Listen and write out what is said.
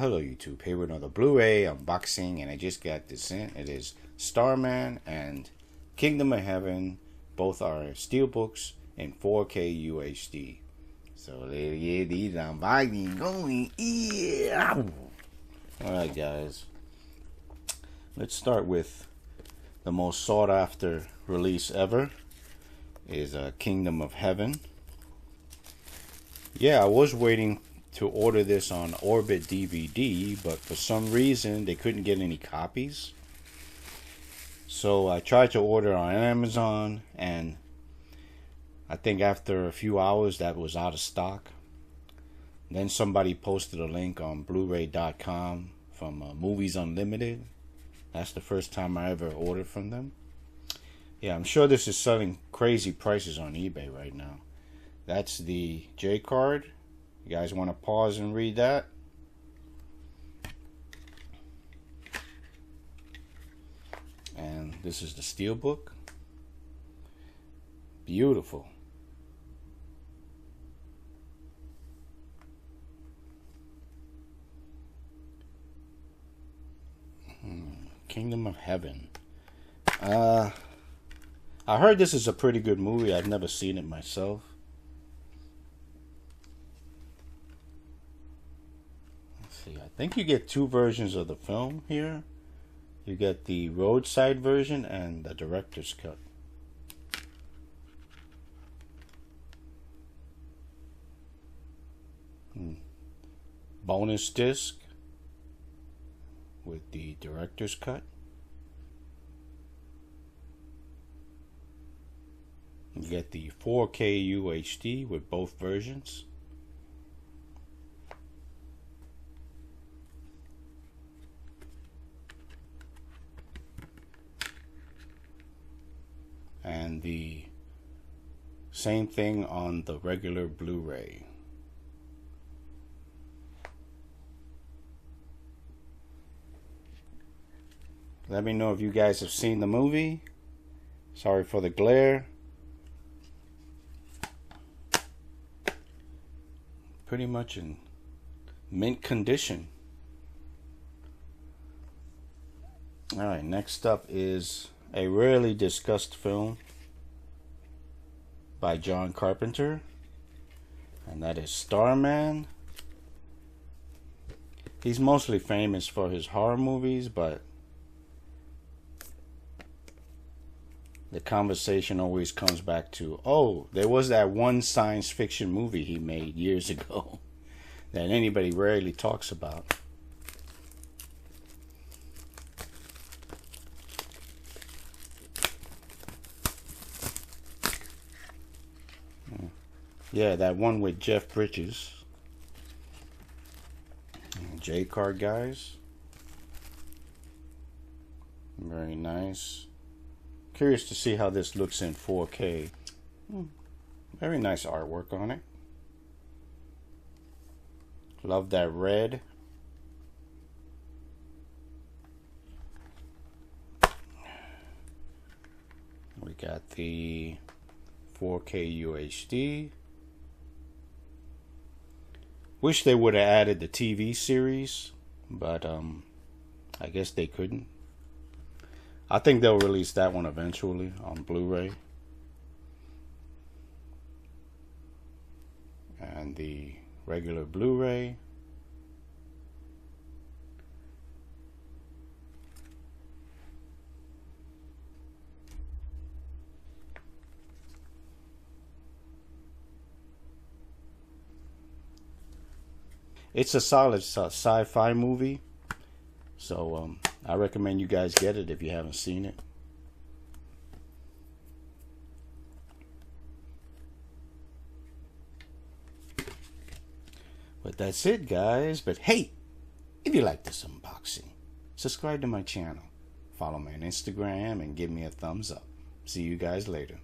Hello YouTube, here with another Blu-ray unboxing, and I just got this in. It is Starman and Kingdom of Heaven. Both are Steelbooks in 4K UHD. So let's get these unboxing going. Yeah. Alright guys, let's start with the most sought after release ever. Is Kingdom of Heaven. Yeah, I was waiting to order this on Orbit DVD, but for some reason they couldn't get any copies. So I tried to order on Amazon, and I think after a few hours that was out of stock. Then somebody posted a link on Blu-Ray.com from Movies Unlimited. That's the first time I ever ordered from them. Yeah, I'm sure this is selling crazy prices on eBay right now. That's the J card. You guys want to pause and read that? And this is the Steelbook. Beautiful. Kingdom of Heaven. I heard this is a pretty good movie. I've never seen it myself. I think you get two versions of the film here. You get the roadside version and the director's cut. Bonus disc with the director's cut. You get the 4K UHD with both versions. And the same thing on the regular Blu-ray. Let me know if you guys have seen the movie. Sorry for the glare. Pretty much in mint condition. Alright, next up is a rarely discussed film by John Carpenter, and that is Starman. He's mostly famous for his horror movies, but the conversation always comes back to, oh, there was that one science fiction movie he made years ago that anybody rarely talks about. Yeah, that one with Jeff Bridges. J card, guys. Very nice. Curious to see how this looks in 4K. Very nice artwork on it. Love that red. We got the 4K UHD. Wish they would have added the TV series, but I guess they couldn't. I think they'll release that one eventually on Blu-ray. And the regular Blu-ray. It's a solid sci-fi movie, so I recommend you guys get it if you haven't seen it. But that's it, guys. But hey, if you like this unboxing, subscribe to my channel, follow me on Instagram, and give me a thumbs up. See you guys later.